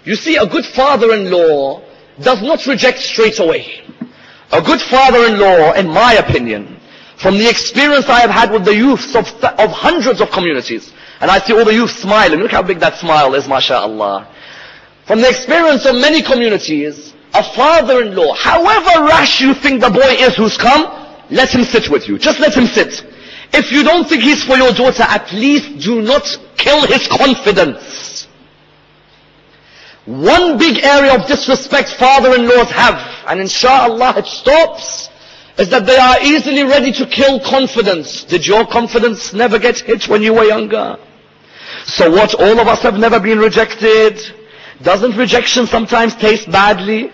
You see, a good father-in-law does not reject straight away. A good father-in-law, in my opinion, from the experience I have had with the youths of hundreds of communities, and I see all the youth smiling, look how big that smile is, mashallah. From the experience of many communities, a father-in-law, however rash you think the boy is who's come, let him sit with you. Just let him sit. If you don't think he's for your daughter, at least do not kill his confidence. One big area of disrespect father-in-laws have, and inshallah it stops, is that they are easily ready to kill confidence. Did your confidence never get hit when you were younger? So what, all of us have never been rejected? Doesn't rejection sometimes taste badly?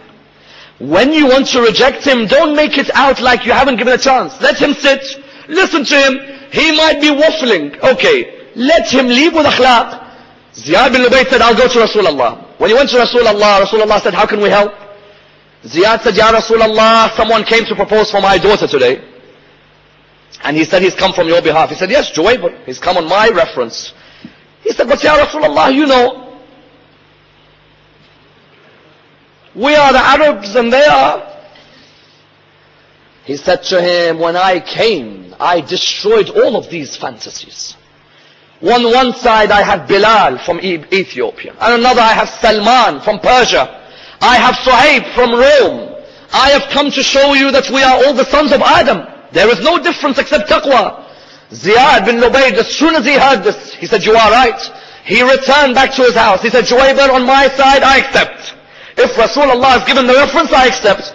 When you want to reject him, don't make it out like you haven't given a chance. Let him sit, listen to him. He might be waffling. Okay, let him leave with akhlaq. Ziyad bin Lubayt said, I'll go to Rasulullah. When he went to Rasulullah, Rasulullah said, how can we help? Ziyad said, Ya Rasulullah, someone came to propose for my daughter today. And he said, he's come from your behalf. He said, yes, Gwaiber, he's come on my reference. He said, but Ya Rasulullah, you know, we are the Arabs and they are. He said to him, when I came, I destroyed all of these fantasies. On one side I have Bilal from Ethiopia, and another I have Salman from Persia. I have Suhaib from Rome. I have come to show you that we are all the sons of Adam. There is no difference except taqwa. Ziyad bin Lubayt, as soon as he heard this, he said, you are right. He returned back to his house. He said, Gwaiber, on my side, I accept. If Rasulullah has given the reference, I accept.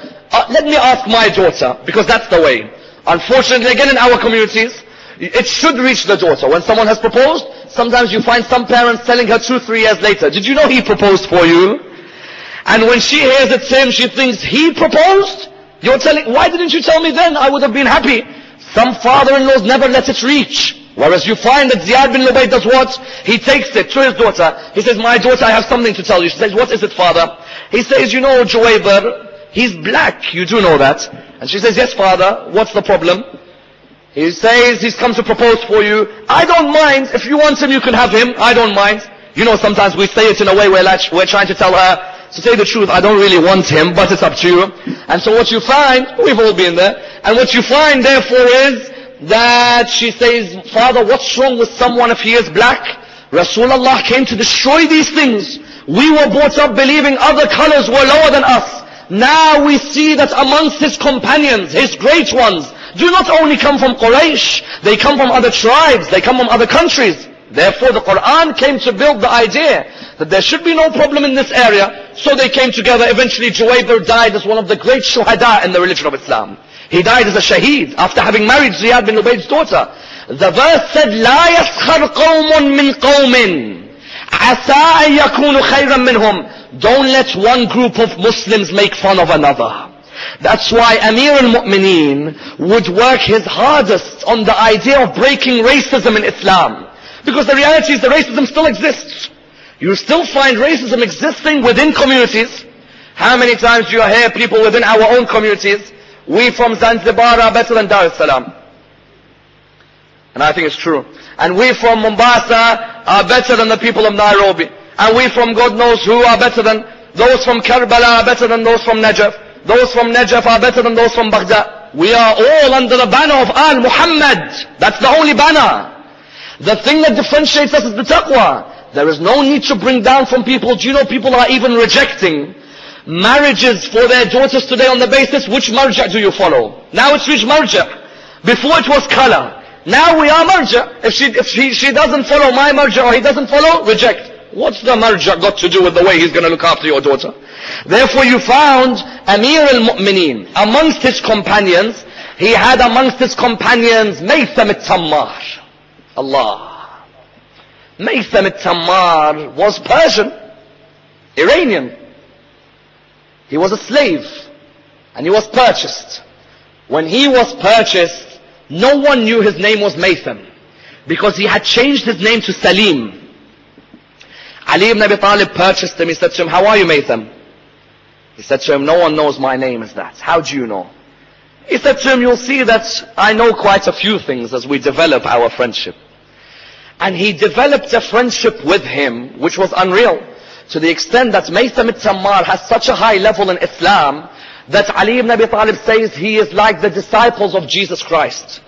Let me ask my daughter, because that's the way. Unfortunately, again in our communities, it should reach the daughter. When someone has proposed, sometimes you find some parents telling her 2-3 years later, did you know he proposed for you? And when she hears it him, she thinks, he proposed? You're telling, why didn't you tell me then? I would have been happy. Some father-in-laws never let it reach. Whereas you find that Ziyad bin Lubayt does what? He takes it to his daughter. He says, my daughter, I have something to tell you. She says, what is it, father? He says, you know, Gwaiber, he's black. You do know that. And she says, yes, father, what's the problem? He says, he's come to propose for you. I don't mind. If you want him, you can have him. I don't mind. You know, sometimes we say it in a way where we're trying to tell her, to say the truth, I don't really want him, but it's up to you. And so what you find, we've all been there, and what you find therefore is that she says, father, what's wrong with someone if he is black? Rasulullah came to destroy these things. We were brought up believing other colors were lower than us. Now we see that amongst his companions, his great ones, do not only come from Quraysh, they come from other tribes, they come from other countries. Therefore the Quran came to build the idea that there should be no problem in this area. So they came together. Eventually Gwaiber died as one of the great shuhada in the religion of Islam. He died as a shaheed after having married Ziyad bin Lubayt's daughter. The verse said, لا يسخر قوم من قوم عسى أن يكونوا خيرا منهم. Don't let one group of Muslims make fun of another. That's why Amir al-Mu'mineen would work his hardest on the idea of breaking racism in Islam. Because the reality is that racism still exists. You still find racism existing within communities. How many times do you hear people within our own communities, we from Zanzibar are better than Dar es Salaam? And I think it's true. And we from Mombasa are better than the people of Nairobi. And we from God knows who are better than, those from Karbala are better than those from Najaf. Those from Najaf are better than those from Baghdad. We are all under the banner of Al Muhammad. That's the only banner. The thing that differentiates us is the taqwa. There is no need to bring down from people. Do you know people are even rejecting marriages for their daughters today on the basis, which marja do you follow? Now it's which marja. Before it was color. Now we are marja. If she doesn't follow my marja or he doesn't follow, reject. What's the marja got to do with the way he's going to look after your daughter? Therefore you found Amir al-Mu'mineen amongst his companions. He had amongst his companions Maitham al-Tammar. Allah. Maitham al-Tammar was Persian, Iranian. He was a slave and he was purchased. When he was purchased, no one knew his name was Maitham because he had changed his name to Salim. Ali ibn Abi Talib purchased him. He said to him, how are you, Maitham? He said to him, no one knows my name as that. How do you know? He said to him, you'll see that I know quite a few things as we develop our friendship. And he developed a friendship with him which was unreal. To the extent that Maitham al-Ammar has such a high level in Islam that Ali ibn Abi Talib says he is like the disciples of Jesus Christ.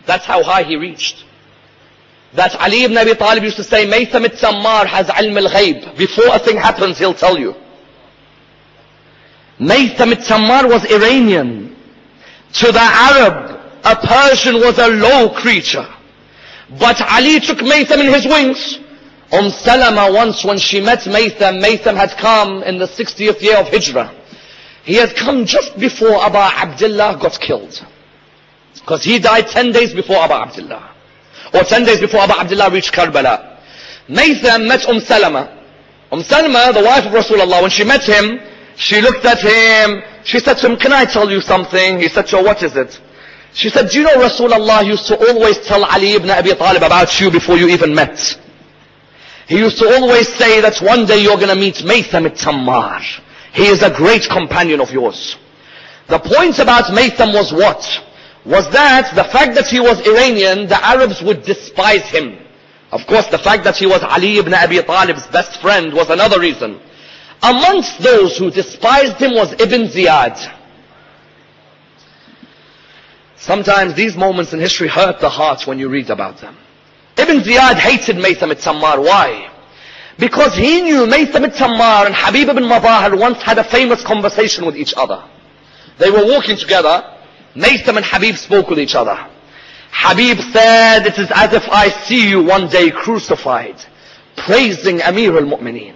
That's how high he reached. That Ali ibn Abi Talib used to say, Maitham al-Ammar has ilm al-ghayb. Before a thing happens, he'll tell you. Maitham al-Ammar was Iranian. To the Arab, a Persian was a low creature. But Ali took Maitham in his wings. Salama once when she met Maitham had come in the 60th year of Hijrah. He had come just before Abu Abdullah got killed. Because he died 10 days before Abu Abdullah. Or 10 days before Abu Abdullah reached Karbala. Maitham met Salama. Salama, the wife of Rasulullah, when she met him, she looked at him, she said to him, can I tell you something? He said to her, what is it? She said, do you know Rasulullah used to always tell Ali ibn Abi Talib about you before you even met? He used to always say that one day you're going to meet Maitham al-Ammar. He is a great companion of yours. The point about Maitham was what? Was that the fact that he was Iranian, the Arabs would despise him. Of course, the fact that he was Ali ibn Abi Talib's best friend was another reason. Amongst those who despised him was Ibn Ziyad. Sometimes these moments in history hurt the heart when you read about them. Ibn Ziyad hated Maitham al-Ammar. Why? Because he knew Maitham al-Ammar and Habib ibn Madahir once had a famous conversation with each other. They were walking together. Maitham and Habib spoke with each other. Habib said, it is as if I see you one day crucified, praising Amir al-Mu'mineen.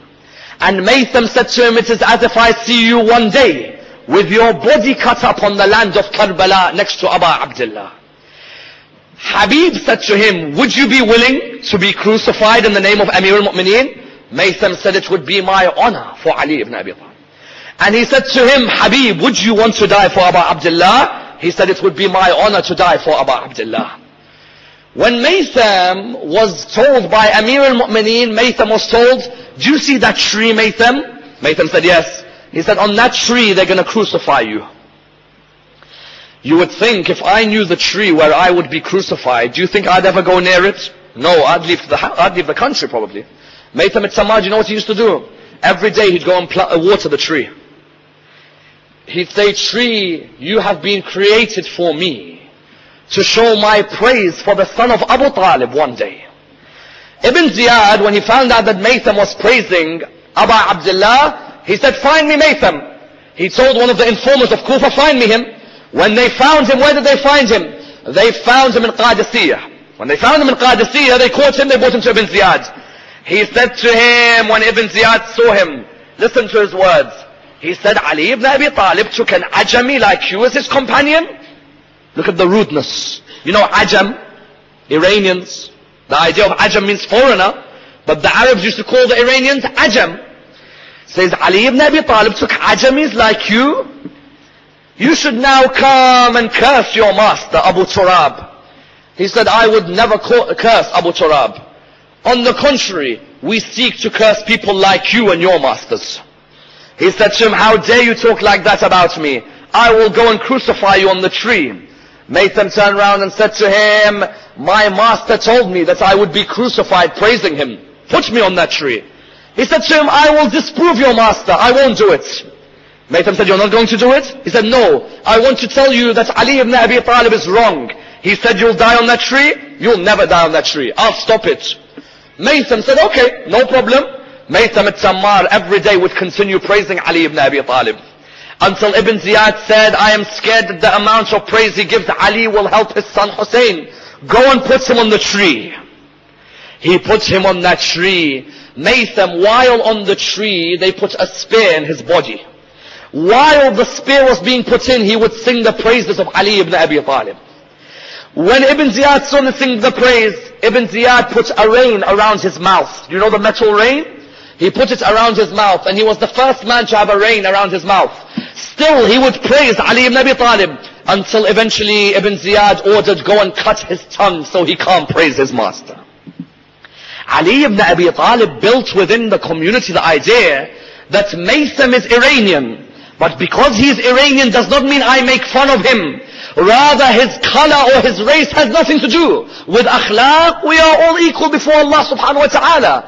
And Maitham said to him, it is as if I see you one day with your body cut up on the land of Karbala next to Abu Abdullah. Habib said to him, would you be willing to be crucified in the name of Amir al-Mu'mineen? Maitham said, it would be my honor for Ali ibn Abi Talib. And he said to him, Habib, would you want to die for Abu Abdullah? He said, it would be my honor to die for Abu Abdullah. When Maitham was told by Amir al-Mu'mineen, Maitham was told, do you see that tree, Maitham? Maitham said, yes. He said, on that tree they're going to crucify you. You would think if I knew the tree where I would be crucified, do you think I'd ever go near it? No, I'd leave the country probably. Maitham al-Ammar, do you know what he used to do? Every day he'd go and water the tree. He'd say, tree, you have been created for me to show my praise for the son of Abu Talib one day. Ibn Ziyad, when he found out that Maitham was praising Abu Abdullah, he said, find me Maitham. He told one of the informers of Kufa, find me him. When they found him, where did they find him? They found him in Qadisiyah. When they found him in Qadisiyah, they caught him, they brought him to Ibn Ziyad. He said to him, when Ibn Ziyad saw him, listen to his words. He said, Ali ibn Abi Talib took an Ajami like you as his companion. Look at the rudeness. You know Ajam, Iranians. The idea of Ajam means foreigner. But the Arabs used to call the Iranians Ajam. Says, Ali ibn Abi Talib took Ajamis like you. You should now come and curse your master, Abu Turab. He said, I would never curse Abu Turab. On the contrary, we seek to curse people like you and your masters. He said to him, how dare you talk like that about me? I will go and crucify you on the tree. Maitham turned around and said to him, my master told me that I would be crucified praising him. Put me on that tree. He said to him, I will disprove your master. I won't do it. Maitham said, you're not going to do it? He said, no. I want to tell you that Ali ibn Abi Talib is wrong. He said, you'll die on that tree? You'll never die on that tree. I'll stop it. Maitham said, okay, no problem. Maitham al-Ammar every day would continue praising Ali ibn Abi Talib. Until Ibn Ziyad said, I am scared that the amount of praise he gives Ali will help his son Hussein. Go and put him on the tree. He put him on that tree. Maitham, while on the tree, they put a spear in his body. While the spear was being put in, he would sing the praises of Ali ibn Abi Talib. When Ibn Ziyad saw him sing the praise, Ibn Ziyad put a rein around his mouth. You know the metal rein? He put it around his mouth, and he was the first man to have a rein around his mouth. Still, he would praise Ali ibn Abi Talib, until eventually Ibn Ziyad ordered, go and cut his tongue so he can't praise his master. Ali ibn Abi Talib built within the community the idea that Maitham is Iranian. But because he is Iranian does not mean I make fun of him. Rather, his color or his race has nothing to do with akhlaq. We are all equal before Allah subhanahu wa ta'ala.